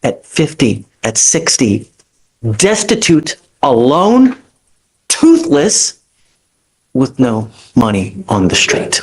at 50, at 60, destitute, alone, toothless, with no money on the street.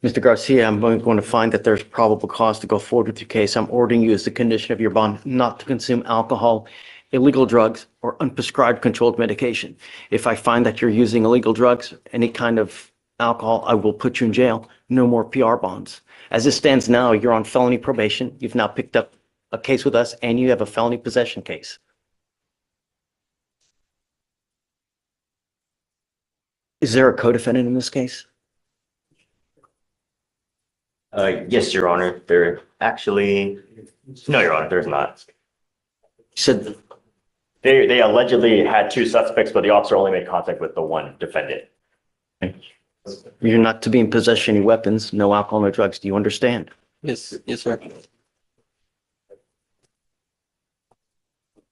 Mr. Garcia, I'm going to find that there's probable cause to go forward with your case. I'm ordering you as the condition of your bond not to consume alcohol, illegal drugs, or unprescribed controlled medication. If I find that you're using illegal drugs, any kind of alcohol, I will put you in jail. No more PR bonds. As it stands now, you're on felony probation. You've now picked up a case with us, and you have a felony possession case. Is there a co-defendant in this case? Yes, Your Honor. There actually, no, Your Honor, there's not. You said They allegedly had two suspects, but the officer only made contact with the one defendant. you're not to be in possession of any weapons, no alcohol, no drugs. Do you understand? Yes, sir.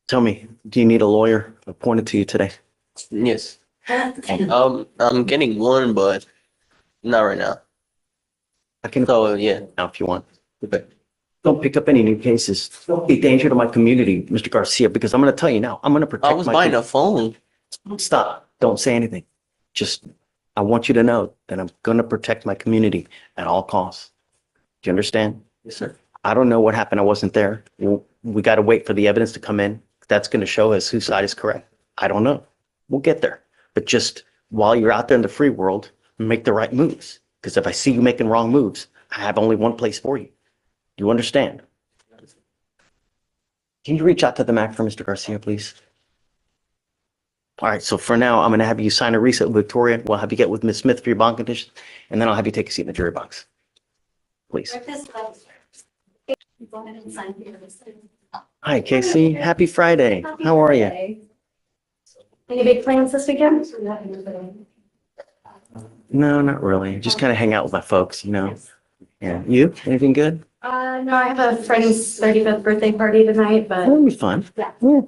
Tell me, do you need a lawyer appointed to you today? Yes. I'm getting one, but not right now. I can So yeah. now if you want. Okay. Don't pick up any new cases. Don't be a danger to my community, Mr. Garcia, because I'm going to tell you now, I'm going to protect I was buying a phone. Stop. Don't say anything. Just, I want you to know that I'm going to protect my community at all costs. Do you understand? Yes, sir. I don't know what happened. I wasn't there. We got to wait for the evidence to come in. That's going to show us whose side is correct. I don't know. We'll get there. But just while you're out there in the free world, make the right moves. Because if I see you making wrong moves, I have only one place for you. Do you understand? Can you reach out to the MAC for Mr. Garcia, please? All right, so for now, I'm going to have you sign a receipt with Victoria. We'll have you get with Ms. Smith for your bond conditions, and then I'll have you take a seat in the jury box. Please. Hi, Casey. Happy Friday. How are you? Any big plans this weekend? No, not really. Just kind of hang out with my folks, you know. Yeah. You? Anything good? No, I have a friend's 35th birthday party tonight, but That'll be fun. yeah, Yeah.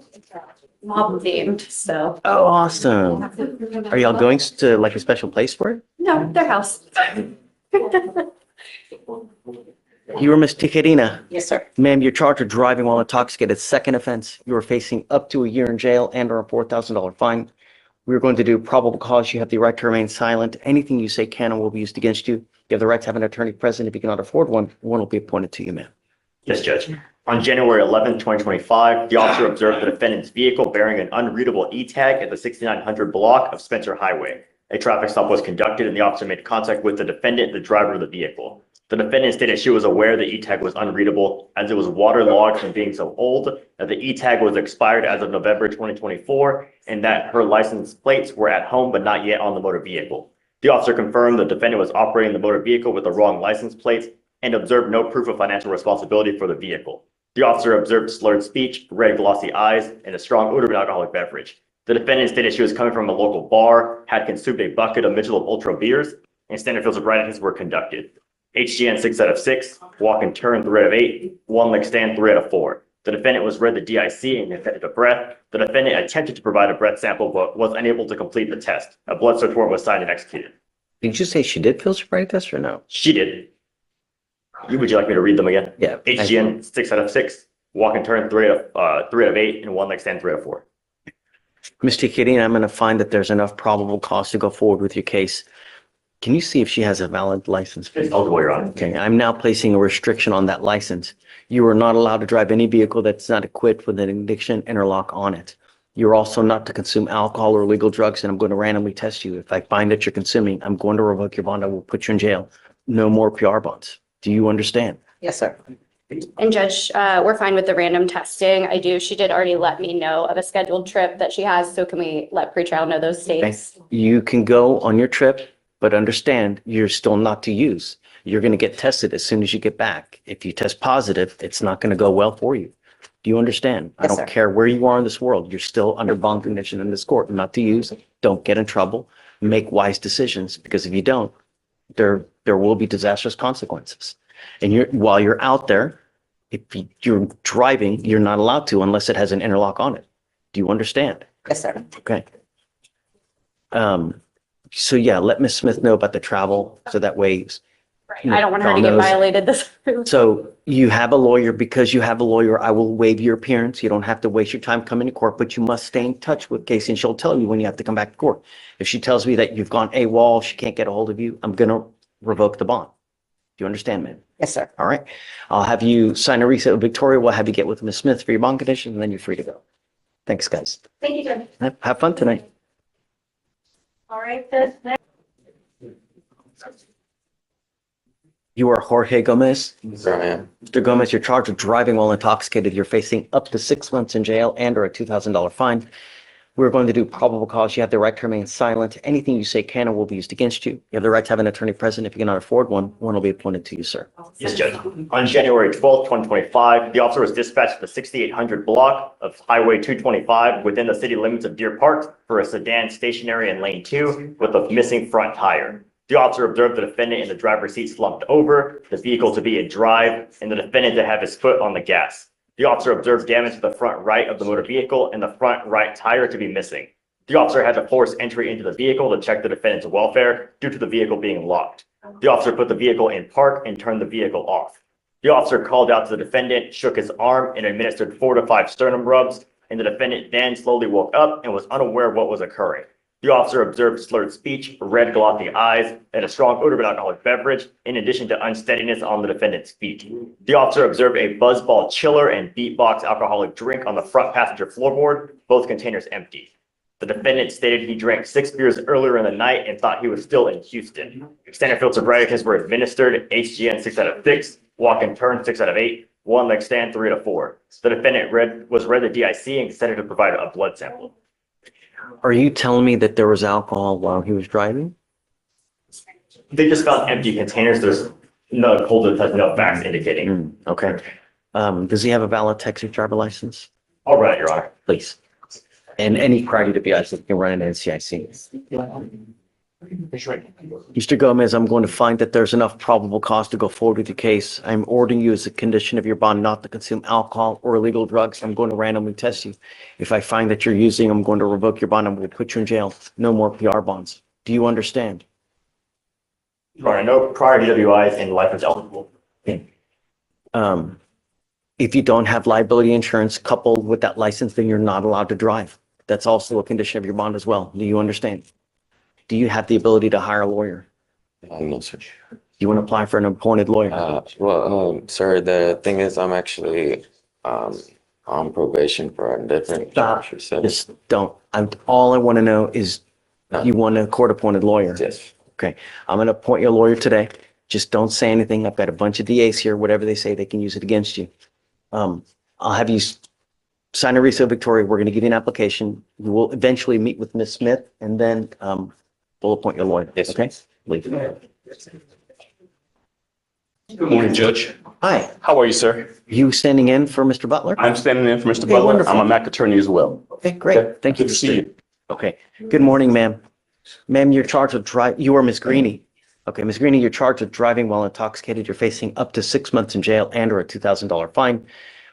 mob themed, so. Oh, awesome. Are y'all going to like a special place for it? No, their house. You were Miss Tijerina. Yes, sir. Ma'am, you're charged with driving while intoxicated. Second offense. You are facing up to a year in jail and or a $4,000 fine. We're going to do probable cause. You have the right to remain silent. Anything you say can and will be used against you. You have the right to have an attorney present. If you cannot afford one, one will be appointed to you, ma'am. Yes, Judge. On January 11th, 2025, the officer observed the defendant's vehicle bearing an unreadable E-tag at the 6900 block of Spencer Highway. A traffic stop was conducted and the officer made contact with the defendant, the driver of the vehicle. The defendant stated she was aware the E-tag was unreadable as it was waterlogged from being so old, that the E-tag was expired as of November 2024, and that her license plates were at home but not yet on the motor vehicle. The officer confirmed the defendant was operating the motor vehicle with the wrong license plates and observed no proof of financial responsibility for the vehicle. The officer observed slurred speech, red glossy eyes, and a strong odor of an alcoholic beverage. The defendant stated she was coming from a local bar, had consumed a bucket of Michelob Ultra beers, and standard fields of write-ins were conducted. HGN 6 out of 6, walk and turn 3 out of 8, one leg stand 3 out of 4. The defendant was read the DIC and attempted a breath. The defendant attempted to provide a breath sample but was unable to complete the test. A blood search warrant was signed and executed. Did you say she did field sobriety test or no? She did. Would you like me to read them again? Yeah. HGN 6 out of 6, walk and turn 3 out of 8, and one leg stand 3 out of 4. Mr. Kidding, I'm going to find that there's enough probable cause to go forward with your case. Can you see if she has a valid license? It's eligible, Your Honor. Okay, I'm now placing a restriction on that license. You are not allowed to drive any vehicle that's not equipped with an ignition interlock on it. You're also not to consume alcohol or illegal drugs, and I'm going to randomly test you. If I find that you're consuming, I'm going to revoke your bond. I will put you in jail. No more PR bonds. Do you understand? Yes, sir. And Judge, we're fine with the random testing. She did already let me know of a scheduled trip that she has, so can we let pretrial know those dates? You can go on your trip, but understand you're still not to use. You're going to get tested as soon as you get back. If you test positive, it's not going to go well for you. Do you understand? I Yes, don't sir. care where you are in this world. You're still under bond condition in this court, not to use. Don't get in trouble. Make wise decisions, because if you don't, there will be disastrous consequences. And while you're out there, if you're driving, you're not allowed to unless it has an interlock on it. Do you understand? Yes, sir. Okay. So yeah, let Ms. Smith know about the travel, so that way I don't want her to get violated this. So you have a lawyer. Because you have a lawyer, I will waive your appearance. You don't have to waste your time coming to court, but you must stay in touch with Casey and she'll tell you when you have to come back to court. If she tells me that you've gone AWOL, she can't get a hold of you, I'm gonna revoke the bond. Do you understand, man? Yes, sir. All right. I'll have you sign a receipt with Victoria. We'll have you get with Ms. Smith for your bond condition and then you're free to go. Thanks, guys. Thank you, Judge. Have fun tonight. All right, this next. You are Jorge Gomez. Sir, I am. Mr. Gomez, you're charged with driving while intoxicated. You're facing up to 6 months in jail and or a $2,000 fine. We're going to do probable cause. You have the right to remain silent. Anything you say can or will be used against you. You have the right to have an attorney present. If you cannot afford one, one will be appointed to you, sir. Yes, Judge. On January 12th, 2025, the officer was dispatched to the 6800 block of Highway 225 within the city limits of Deer Park for a sedan stationary in lane 2 with a missing front tire. The officer observed the defendant in the driver's seat slumped over, the vehicle to be in drive, and the defendant to have his foot on the gas. The officer observed damage to the front right of the motor vehicle and the front right tire to be missing. The officer had to force entry into the vehicle to check the defendant's welfare due to the vehicle being locked. The officer put the vehicle in park and turned the vehicle off. The officer called out to the defendant, shook his arm, and administered 4 to 5 sternum rubs, and the defendant then slowly woke up and was unaware of what was occurring. The officer observed slurred speech, red glossy eyes, and a strong odor of an alcoholic beverage, in addition to unsteadiness on the defendant's feet. The officer observed a buzzball chiller and beatbox alcoholic drink on the front passenger floorboard, both containers empty. The defendant stated he drank 6 beers earlier in the night and thought he was still in Houston. Extended field sobriety tests were administered, HGN 6 out of 6, walk and turn 6 out of 8, one leg stand 3 out of 4. The defendant was read the DIC and consented to provide a blood sample. Are you telling me that there was alcohol while he was driving? They just found empty containers. There's no cold has no facts indicating. Okay. Does he have a valid Texas driver license? All right, Your Honor. Please. And any prior to BIC can run an NCIC. Mr. Gomez, I'm going to find that there's enough probable cause to go forward with your case. I'm ordering you as a condition of your bond not to consume alcohol or illegal drugs. I'm going to randomly test you. If I find that you're using, I'm going to revoke your bond and we'll put you in jail. No more PR bonds. Do you understand? Your Honor, no prior DWIs and life is eligible. If you don't have liability insurance coupled with that license, then you're not allowed to drive. That's also a condition of your bond as well. Do you understand? Do you have the ability to hire a lawyer? No, sir. Do you want to apply for an appointed lawyer? Sir, the thing is, I'm actually on probation for a different Stop. charge. So, Just don't. All I want to know is you want a court-appointed lawyer. yes. Okay, I'm going to appoint you a lawyer today. Just don't say anything. I've got a bunch of DAs here. Whatever they say, they can use it against you. I'll have you sign a receipt, Victoria. We're going to give you an application. We will eventually meet with Ms. Smith, and then we'll appoint your lawyer. Yes, sir. Okay? Leave. Good morning, Judge. Hi, How are you, sir? you standing in for Mr. Butler? I'm standing in for Mr. Okay, Butler. wonderful. I'm a Mac attorney as well. Okay, great. Thank you. Good to see you. Okay, good morning, ma'am. Ma'am, you're charged with you are Ms. Greeny. Okay, Ms. Greeny, you're charged with driving while intoxicated. You're facing up to 6 months in jail and or a $2,000 fine.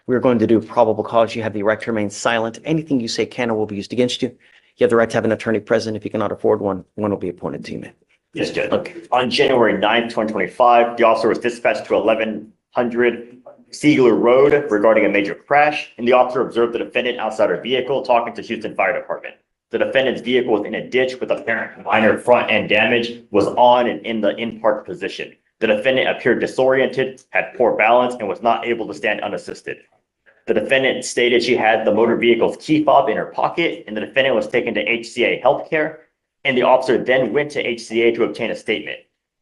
We're going to do probable cause. You have the right to remain silent. Anything you say can or will be used against you. You have the right to have an attorney present. If you cannot afford one, one will be appointed to you, ma'am. Yes, Judge. Okay. On January 9th, 2025, the officer was dispatched to 1100 Siegler Road regarding a major crash, and the officer observed the defendant outside her vehicle talking to Houston Fire Department. The defendant's vehicle was in a ditch with apparent minor front end damage, was on and in the in-park position. The defendant appeared disoriented, had poor balance, and was not able to stand unassisted. The defendant stated she had the motor vehicle's key fob in her pocket, and the defendant was taken to HCA Healthcare, and the officer then went to HCA to obtain a statement.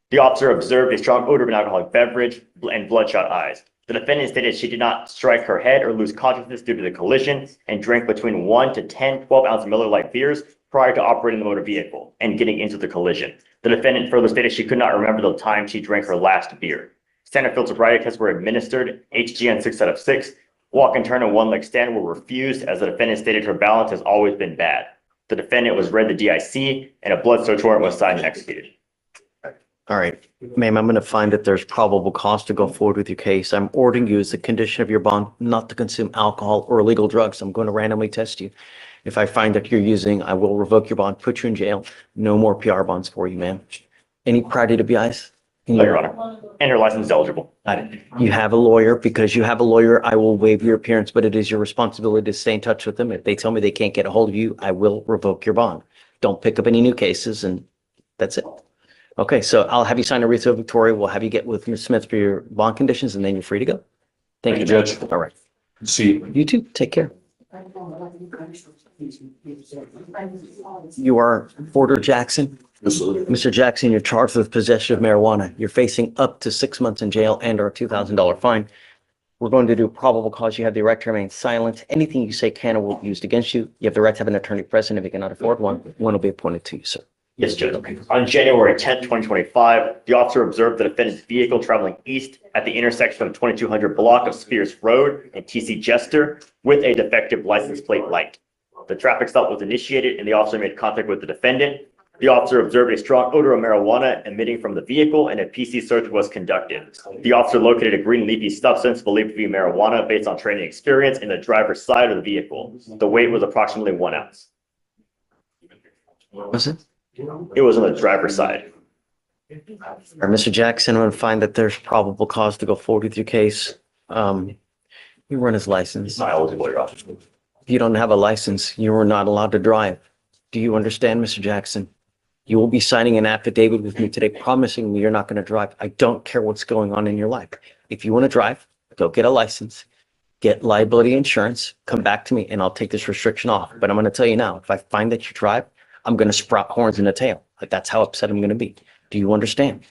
The officer observed a strong odor of an alcoholic beverage and bloodshot eyes. The defendant stated she did not strike her head or lose consciousness due to the collision and drank between 1 to 10 12-ounce Miller Lite beers prior to operating the motor vehicle and getting into the collision. The defendant further stated she could not remember the time she drank her last beer. Standard field sobriety tests were administered, HGN 6 out of 6. Walk and turn and one leg stand were refused as the defendant stated her balance has always been bad. The defendant was read the DIC and a blood search warrant was signed and executed. All right, ma'am, I'm going to find that there's probable cause to go forward with your case. I'm ordering you as a condition of your bond not to consume alcohol or illegal drugs. I'm going to randomly test you. If I find that you're using, I will revoke your bond, put you in jail. No more PR bonds for you, ma'am. Any prior DWIs? Can No, you- Your Honor. And her license is eligible. You have a lawyer. Because you have a lawyer, I will waive your appearance, but it is your responsibility to stay in touch with them. If they tell me they can't get a hold of you, I will revoke your bond. Don't pick up any new cases, and that's it. Okay, so I'll have you sign a writ of Victoria. We'll have you get with Ms. Smith for your bond conditions, and then you're free to go. Thank you, Judge. All right. See you. You too. Take care. You are Porter Jackson. Yes, sir. Mr. Jackson, you're charged with possession of marijuana. You're facing up to 6 months in jail and or a $2,000 fine. We're going to do probable cause. You have the right to remain silent. Anything you say can or will be used against you. You have the right to have an attorney present. If you cannot afford one, one will be appointed to you, sir. Yes, Judge. On January 10th, 2025, the officer observed the defendant's vehicle traveling east at the intersection of 2200 block of Spears Road and TC Jester with a defective license plate light. The traffic stop was initiated and the officer made contact with the defendant. The officer observed a strong odor of marijuana emitting from the vehicle and a PC search was conducted. The officer located a green leafy substance believed to be marijuana based on training experience in the driver's side of the vehicle. The weight was approximately 1 ounce. Was it? It was on the driver's side. All right, Mr. Jackson, I'm going to find that there's probable cause to go forward with your case. You run his license. Not eligible, Your Honor. If you don't have a license, you are not allowed to drive. Do you understand, Mr. Jackson? You will be signing an affidavit with me today promising me you're not going to drive. I don't care what's going on in your life. If you want to drive, go get a license, get liability insurance, come back to me, and I'll take this restriction off. But I'm going to tell you now, if I find that you drive, I'm going to sprout horns in the tail. Like, that's how upset I'm going to be. Do you understand?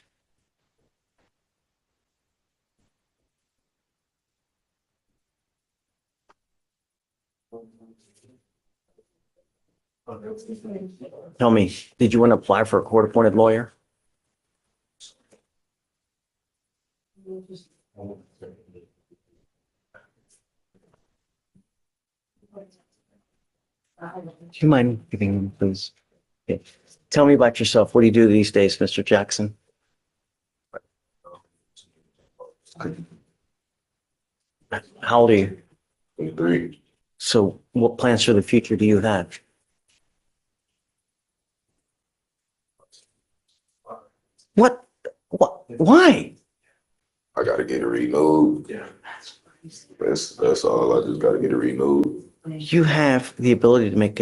Tell me, did you want to apply for a court-appointed lawyer? Do you mind giving me, please? Okay. Tell me about yourself. What do you do these days, Mr. Jackson? How old are you? 23. So what plans for the future do you have? What? Why? I gotta get it renewed. Yeah. That's all. I just gotta get it renewed. You have the ability to make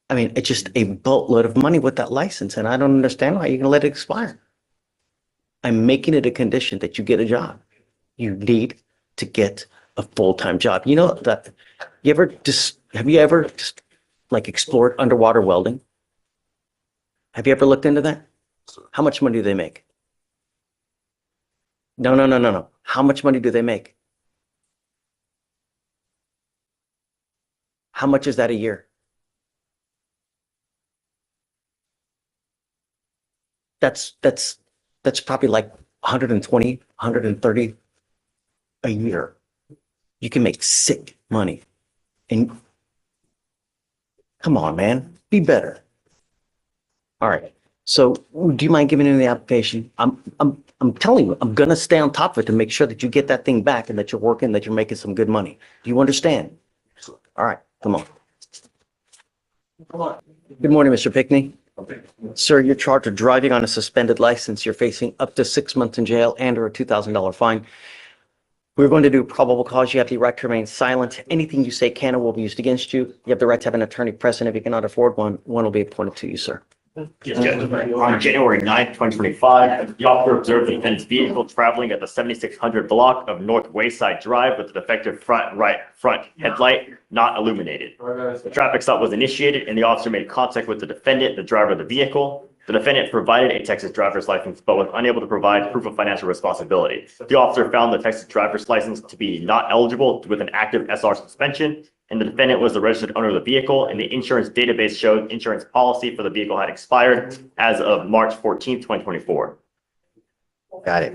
it's just a boatload of money with that license, and I don't understand why you're gonna let it expire. I'm making it a condition that you get a job. You need to get a full-time job. You know that, have you ever just like explored underwater welding? Have you ever looked into that? How much money do they make? No. How much money do they make? How much is that a year? That's probably like 120, 130 a year. You can make sick money. And come on, man, be better. All right. So do you mind giving me the application? I'm telling you, I'm gonna stay on top of it to make sure that you get that thing back and that you're working, that you're making some good money. Do you understand? All right, come on. Good morning, Mr. Pickney. Sir, you're charged with driving on a suspended license. You're facing up to 6 months in jail and or a $2,000 fine. We're going to do probable cause. You have the right to remain silent. Anything you say can or will be used against you. You have the right to have an attorney present. If you cannot afford one, one will be appointed to you, sir. Yes, Judge. On January 9th, 2025, the officer observed the defendant's vehicle traveling at the 7600 block of North Wayside Drive with a defective front headlight not illuminated. The traffic stop was initiated and the officer made contact with the defendant, the driver of the vehicle. The defendant provided a Texas driver's license, but was unable to provide proof of financial responsibility. The officer found the Texas driver's license to be not eligible with an active SR suspension, and the defendant was the registered owner of the vehicle, and the insurance database showed insurance policy for the vehicle had expired as of March 14th, 2024. Got it.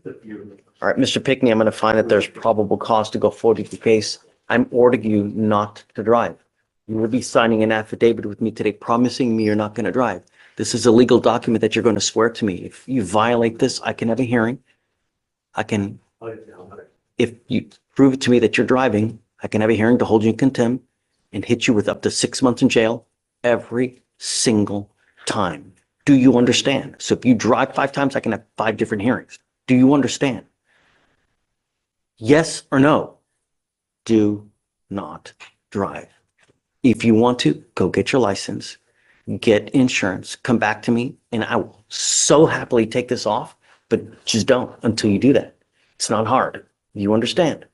All right, Mr. Pickney, I'm going to find that there's probable cause to go forward with the case. I'm ordering you not to drive. You will be signing an affidavit with me today promising me you're not going to drive. This is a legal document that you're going to swear to me. If you violate this, I can have a hearing. If you prove it to me that you're driving, I can have a hearing to hold you in contempt and hit you with up to 6 months in jail every single time. Do you understand? So if you drive 5 times, I can have 5 different hearings. Do you understand? Yes or no? Do not drive. If you want to, go get your license, get insurance, come back to me, and I will so happily take this off, but just don't until you do that. It's not hard. You understand?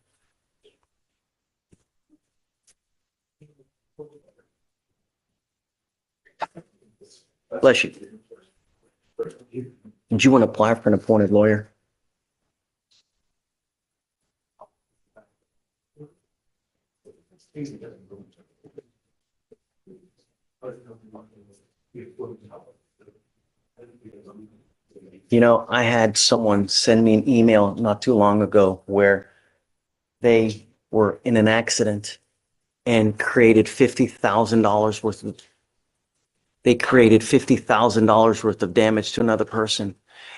Bless you. Did you want to apply for an appointed lawyer? You know, I had someone send me an email not too long ago where they were in an accident and created $50,000 worth of worth of damage to another person,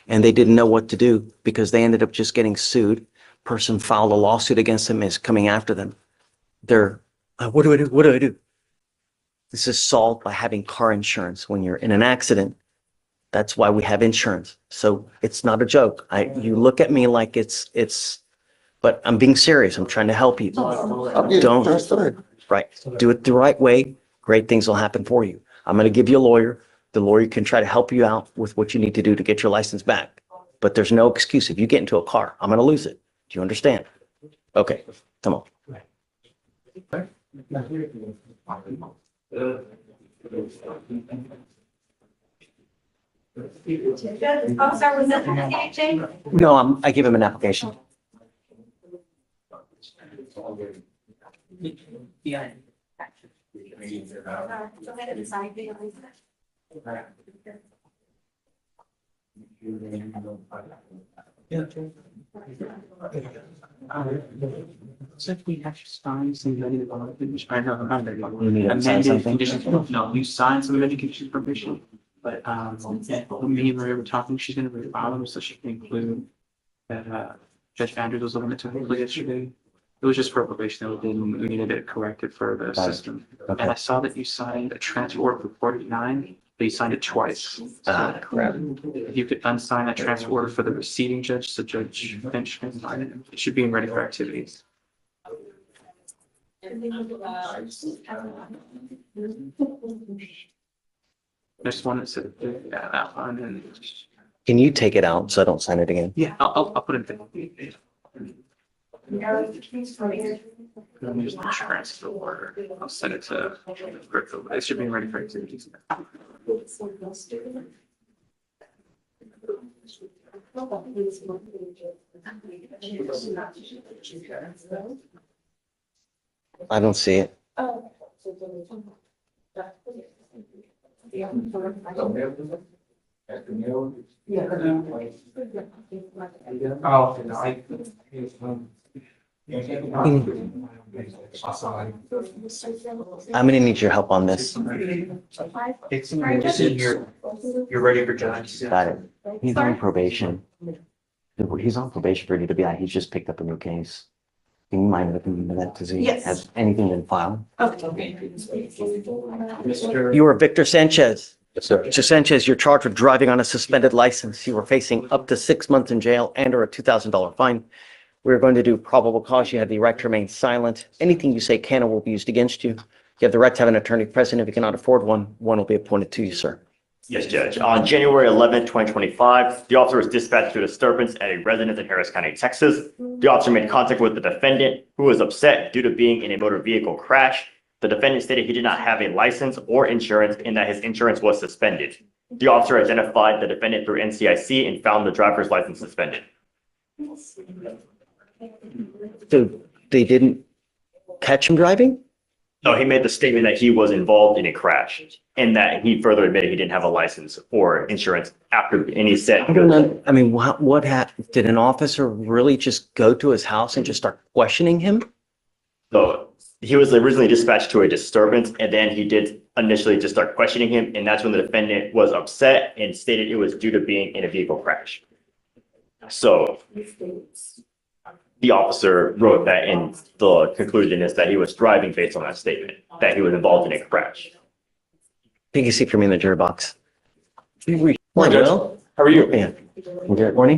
and they didn't know what to do because they ended up just getting sued. Person filed a lawsuit against them, is coming after them. They're, what do I do? What do I do? This is solved by having car insurance. When you're in an accident, that's why we have insurance. So it's not a joke. You look at me like it's, but I'm being serious. I'm trying to help you. Don't, right. Do it the right way. Great things will happen for you. I'm going to give you a lawyer. The lawyer can try to help you out with what you need to do to get your license back. But there's no excuse. If you get into a car, I'm going to lose it. Do you understand? Okay, come on. Officer, was that anything? No, I give him an application. Yeah. Go ahead and sign the So if we have to sign some medical conditions, I know, not very You need to sign something? conditions, no, you sign some medical conditions provision. But, when me and Maria were talking, she's gonna refile them so she can include that, Judge Andrews was looking to include yesterday. It was just for probation that we needed it corrected for the system. Okay. And I saw that you signed a transfer order for 49, but you signed it twice. Ah, crap. If you could unsign that transfer order for the receiving judge, so Judge Finch can sign it. It should be in ready for activities. There's one that said, that one, and Can you take it out so I don't sign it again? yeah, I'll put it in. Let me just transfer order. I'll send it to crypto. It should be ready for activities. I don't see it. Oh, no, I'm gonna need your help on this. it's you're ready for judge. Got it. He's on probation. He's on probation for DWI. He's just picked up a new case. Can you mind looking into that to see? Yes. Has anything been filed? Okay. You are Victor Sanchez. Yes, sir. Mr. Sanchez, you're charged with driving on a suspended license. You are facing up to 6 months in jail and or a $2,000 fine. We're going to do probable cause. You have the right to remain silent. Anything you say can or will be used against you. You have the right to have an attorney present. If you cannot afford one, one will be appointed to you, sir. Yes, Judge. On January 11th, 2025, the officer was dispatched to a disturbance at a residence in Harris County, Texas. The officer made contact with the defendant, who was upset due to being in a motor vehicle crash. The defendant stated he did not have a license or insurance and that his insurance was suspended. The officer identified the defendant through NCIC and found the driver's license suspended. So they didn't catch him driving? No, he made the statement that he was involved in a crash and that he further admitted he didn't have a license or insurance after, and he said. I don't know. I mean, what happened? Did an officer really just go to his house and just start questioning him? So he was originally dispatched to a disturbance and then he did initially just start questioning him. And that's when the defendant was upset and stated it was due to being in a vehicle crash. So the officer wrote that, and the conclusion is that he was driving based on that statement, that he was involved in a crash. Take a seat for me in the jury box. Morning, Judge. How are you? Yeah. Good morning.